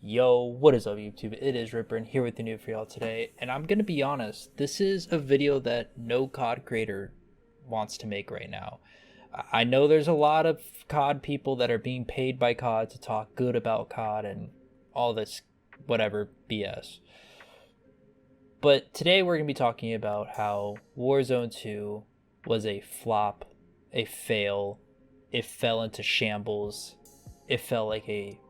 Yo, what is up YouTube? It is Ripper and here with the new for y'all today. And I'm going to be honest, this is a video that no COD creator wants to make right now. I know there's a lot of COD people that are being paid by COD to talk good about COD and all this whatever BS. But today we're going to be talking about how Warzone 2 was a flop, a fail, it fell into shambles, it felt like a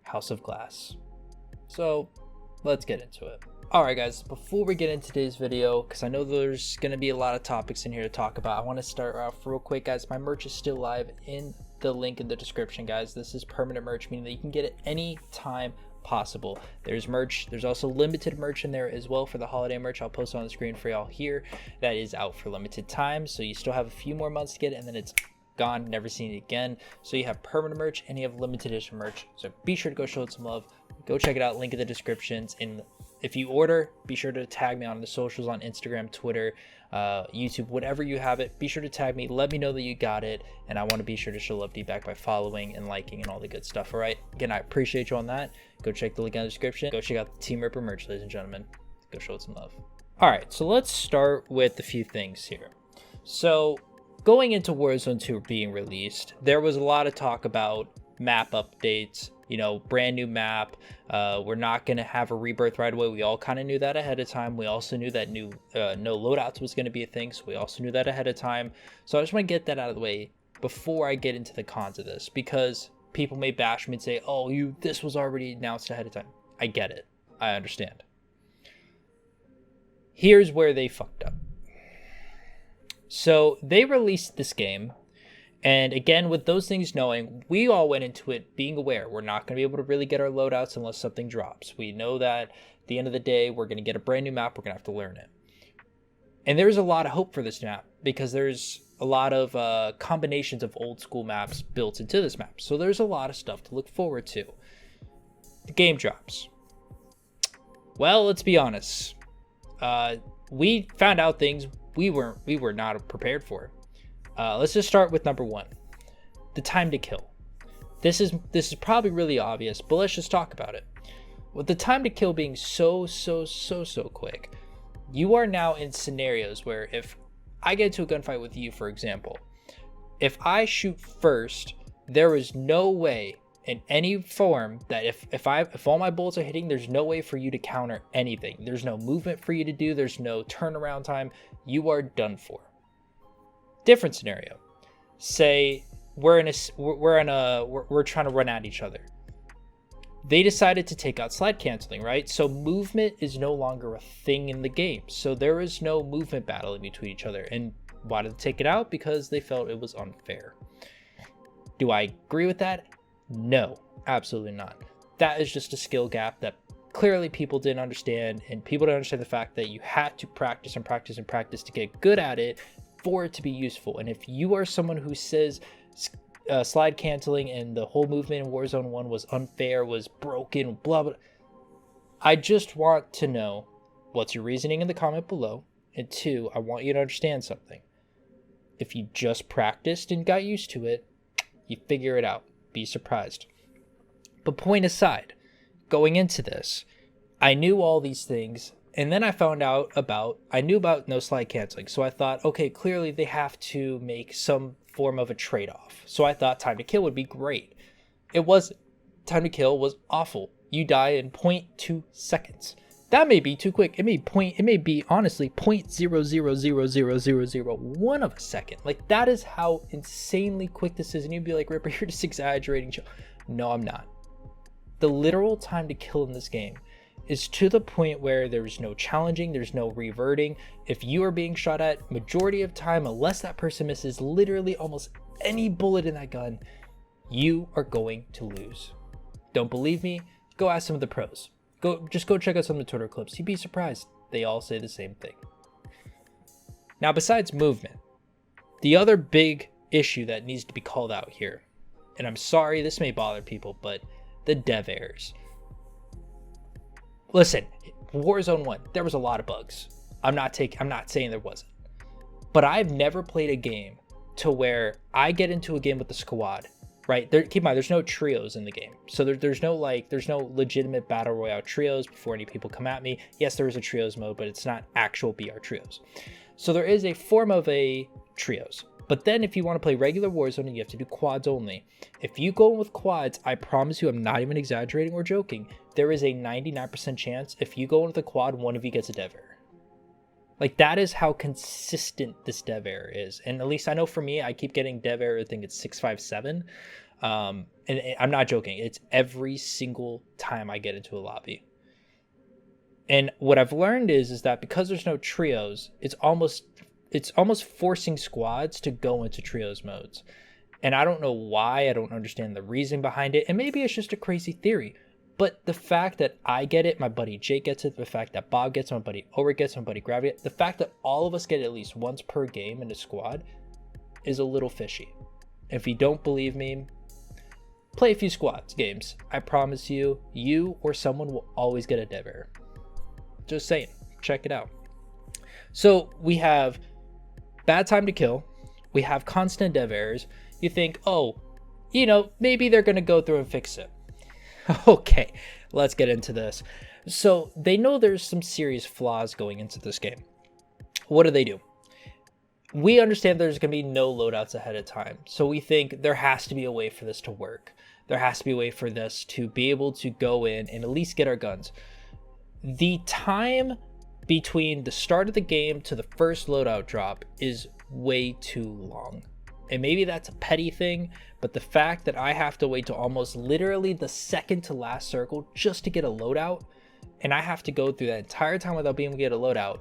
house of glass. So let's get into it. Alright guys, before we get into today's video, because I know there's going to be a lot of topics in here to talk about, I want to start off real quick guys. My merch is still live in the link in the description guys. This is permanent merch, meaning that you can get it any time possible. There's merch, there's also limited merch in there as well for the holiday merch. I'll post it on the screen for y'all here. That is out for limited time, so you still have a few more months to get it and then it's gone, never seen it again. So you have permanent merch and you have limited edition merch, so be sure to go show it some love. Go check it out, link in the descriptions. And if you order, be sure to tag me on the socials, on Instagram, Twitter, YouTube, whatever you have it, be sure to tag me, let me know that you got it, and I want to be sure to show love to you back by following and liking and all the good stuff. All right, again, I appreciate you on that. Go check the link in the description. Go check out the Team Ripper merch, ladies and gentlemen. Go show it some love. All right, so let's start with a few things here. So going into Warzone 2 being released, there was a lot of talk about map updates, you know, brand new map. We're not going to have a rebirth right away. We all kind of knew that ahead of time. We also knew that no loadouts was going to be a thing, so we also knew that ahead of time. So I just want to get that out of the way before I get into the cons of this, because people may bash me and say, oh, this was already announced ahead of time. I get it. I understand. Here's where they fucked up. So they released this game, and again, with those things knowing, we all went into it being aware we're not going to be able to really get our loadouts unless something drops. We know that at the end of the day, we're going to get a brand new map, we're going to have to learn it. And there's a lot of hope for this map, because there's a lot of combinations of old school maps built into this map. So there's a lot of stuff to look forward to. The game drops. Well, let's be honest. We found out things we were not prepared for. Let's just start with number one, the time to kill. This is probably really obvious, but let's just talk about it. With the time to kill being so quick, you are now in scenarios where if I get into a gunfight with you, for example, if I shoot first, there is no way in any form that if all my bullets are hitting, there's no way for you to counter anything. There's no movement for you to do. There's no turnaround time. You are done for. Different scenario. Say we're trying to run at each other. They decided to take out slide canceling, right? So movement is no longer a thing in the game. So there is no movement battle in between each other. And why did they take it out? Because they felt it was unfair. Do I agree with that? No, absolutely not. That is just a skill gap that clearly people didn't understand, and people didn't understand the fact that you had to practice and practice and practice to get good at it for it to be useful. And if you are someone who says slide canceling and the whole movement in Warzone 1 was unfair, was broken, blah blah, I just want to know what's your reasoning in the comment below. And two, I want you to understand something. If you just practiced and got used to it, you figure it out. Be surprised. But point aside, going into this, I knew all these things, and then I knew about no slide canceling. So I thought, okay, clearly they have to make some form of a trade-off. So I thought time to kill would be great. It wasn't. Time to kill was awful. You die in 0.2 seconds. That may be too quick. It may be honestly 0.0000001 of a second. Like, that is how insanely quick this is. And you'd be like, Ripper, you're just exaggerating. No, I'm not. The literal time to kill in this game is to the point where there's no challenging, there's no reverting. If you are being shot at, majority of time, unless that person misses literally almost any bullet in that gun, you are going to lose. Don't believe me? Go ask some of the pros. Just go check out some of the Twitter clips. You'd be surprised. They all say the same thing. Now, besides movement, the other big issue that needs to be called out here, and I'm sorry this may bother people, but the dev errors. Listen, Warzone 1, there was a lot of bugs. I'm not saying there wasn't. But I've never played a game to where I get into a game with the squad right? Keep in mind, there's no trios in the game. So there's no legitimate battle royale trios before any people come at me. Yes, there is a trios mode, but it's not actual BR trios. So there is a form of a trios. But then if you want to play regular Warzone, you have to do quads only. If you go in with quads, I promise you, I'm not even exaggerating or joking, there is a 99% chance if you go into the quad, one of you gets a dev error. Like, that is how consistent this dev error is. And at least I know for me, I keep getting dev error, I think it's 657. And I'm not joking. It's every single time I get into a lobby. And what I've learned is that because there's no trios, it's almost forcing squads to go into trios modes. And I don't know why. I don't understand the reason behind it. And maybe it's just a crazy theory. But the fact that I get it, my buddy Jake gets it, the fact that Bob gets it, my buddy Ulrich gets it, my buddy Gravity gets it, the fact that all of us get it at least once per game in a squad is a little fishy. If you don't believe me, play a few squads games. I promise you, you or someone will always get a dev error. Just saying, check it out. So we have bad time to kill. We have constant dev errors. You think, oh, maybe they're going to go through and fix it. Okay, let's get into this. So they know there's some serious flaws going into this game. What do? We understand there's going to be no loadouts ahead of time. So we think there has to be a way for this to work. There has to be a way for this to be able to go in and at least get our guns. The time between the start of the game to the first loadout drop is way too long. And maybe that's a petty thing, but the fact that I have to wait till almost literally the second to last circle just to get a loadout, and I have to go through that entire time without being able to get a loadout,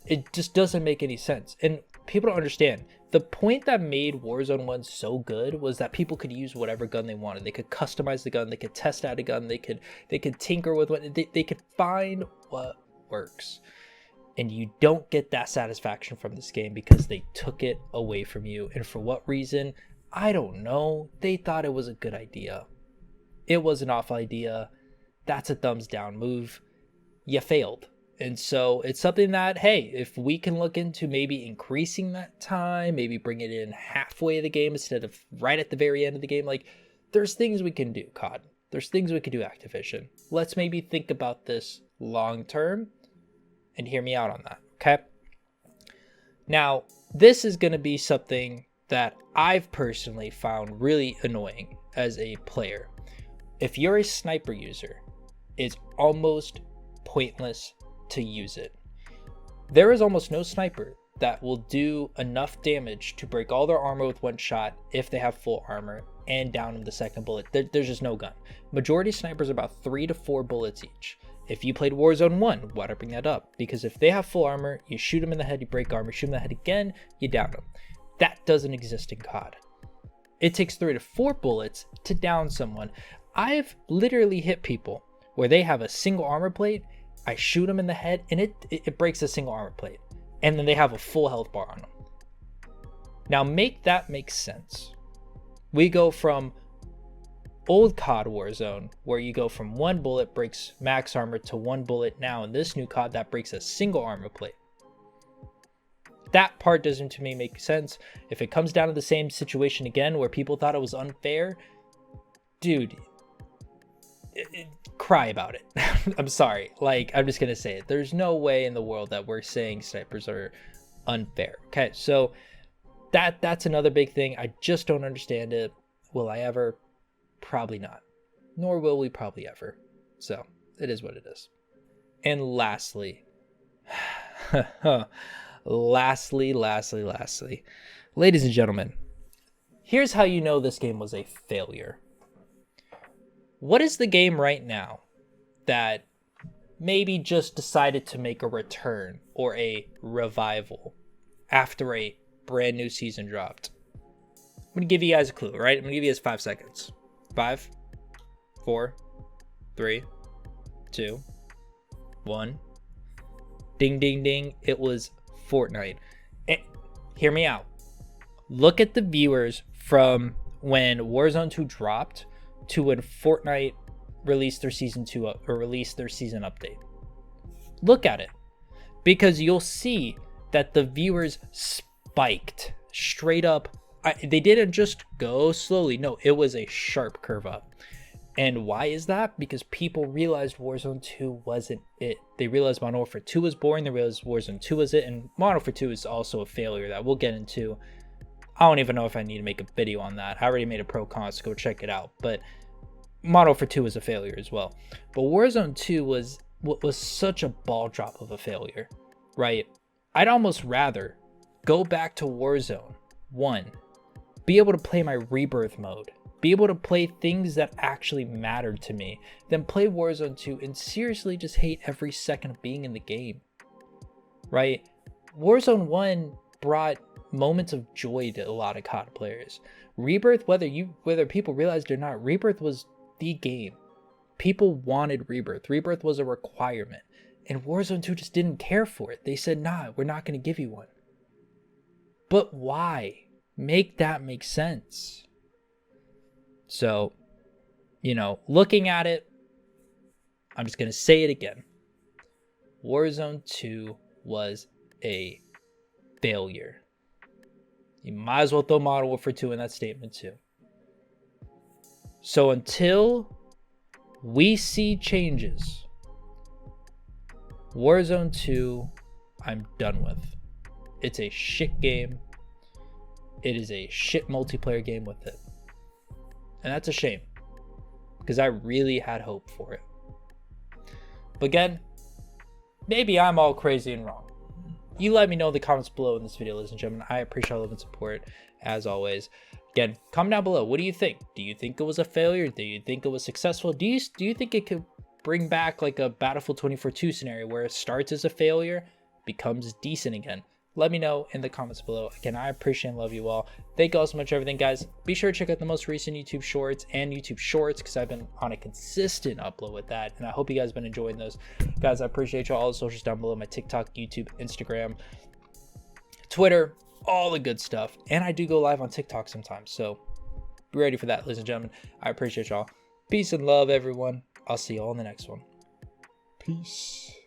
it just doesn't make any sense. And people don't understand. The point that made Warzone 1 so good was that people could use whatever gun they wanted. They could customize the gun, they could test out a gun, they could tinker with what they could find what works. And you don't get that satisfaction from this game because they took it away from you. And for what reason? I don't know. They thought it was a good idea. It was an awful idea. That's a thumbs down move. You failed. And so it's something that, hey, if we can look into maybe increasing that time, maybe bring it in halfway of the game instead of right at the very end of the game, like, there's things we can do, COD. There's things we can do, Activision. Let's maybe think about this long term. And hear me out on that, okay? Now, this is going to be something that I've personally found really annoying as a player. If you're a sniper user, it's almost pointless to use it. There is almost no sniper that will do enough damage to break all their armor with one shot if they have full armor and down in the second bullet. There's just no gun. Majority snipers are about 3 to 4 bullets each. If you played Warzone 1, why'd I bring that up? Because if they have full armor, you shoot them in the head, you break armor, shoot them in the head again, you down them. That doesn't exist in COD. It takes 3 to 4 bullets to down someone. I've literally hit people where they have a single armor plate, I shoot them in the head, and it breaks a single armor plate. And then they have a full health bar on them. Now make that make sense. We go from old COD Warzone, where you go from 1 bullet breaks max armor to 1 bullet now in this new COD that breaks a single armor plate. That part doesn't to me make sense. If it comes down to the same situation again where people thought it was unfair, dude, cry about it. I'm sorry. Like, I'm just gonna say it. There's no way in the world that we're saying snipers are unfair. Okay, so that's another big thing. I just don't understand it. Will I ever? Probably not. Nor will we probably ever. So it is what it is. And lastly, lastly, ladies and gentlemen, here's how you know this game was a failure. What is the game right now that maybe just decided to make a return or a revival after a brand new season dropped? I'm going to give you guys a clue, right? I'm going to give you guys 5 seconds. 5, 4, 3, 2, 1. Ding, ding, ding. It was Fortnite. And hear me out. Look at the viewers from when Warzone 2 dropped to when Fortnite released their season 2 or released their season update. Look at it. Because you'll see that the viewers spiked straight up. They didn't just go slowly. No, it was a sharp curve up. And why is that? Because people realized Warzone 2 wasn't it. They realized Modern Warfare 2 was boring. They realized Warzone 2 was it. And Modern Warfare 2 is also a failure that we'll get into. I don't even know if I need to make a video on that. I already made a pro con, so go check it out. But Modern Warfare 2 was a failure as well. But Warzone 2 was such a ball drop of a failure, right? I'd almost rather go back to Warzone 1, be able to play my rebirth mode, be able to play things that actually mattered to me, than play Warzone 2 and seriously just hate every second of being in the game, right? Warzone 1 brought moments of joy to a lot of COD players. Rebirth, whether people realized it or not, Rebirth was the game. People wanted Rebirth. Rebirth was a requirement. And Warzone 2 just didn't care for it. They said, nah, we're not going to give you one. But why? Make that make sense. So, looking at it, I'm just going to say it again. Warzone 2 was a failure. You might as well throw Modern Warfare 2 in that statement too. So until we see changes, Warzone 2, I'm done with. It's a shit game. It is a shit multiplayer game with it. And that's a shame, because I really had hope for it. But again, maybe I'm all crazy and wrong. You let me know in the comments below in this video, ladies and gentlemen. I appreciate all love and support, as always. Again, comment down below. What do you think? Do you think it was a failure? Do you think it was successful? Do you think it could bring back like a Battlefield 2042 scenario where it starts as a failure, becomes decent again? Let me know in the comments below. Again, I appreciate and love you all. Thank you all so much for everything, guys. Be sure to check out the most recent YouTube Shorts and YouTube Shorts, because I've been on a consistent upload with that, and I hope you guys have been enjoying those. Guys, I appreciate you all. The socials down below: my TikTok, YouTube, Instagram, Twitter, all the good stuff. And I do go live on TikTok sometimes, so be ready for that, ladies and gentlemen. I appreciate y'all. Peace and love, everyone. I'll see you all in the next one. Peace.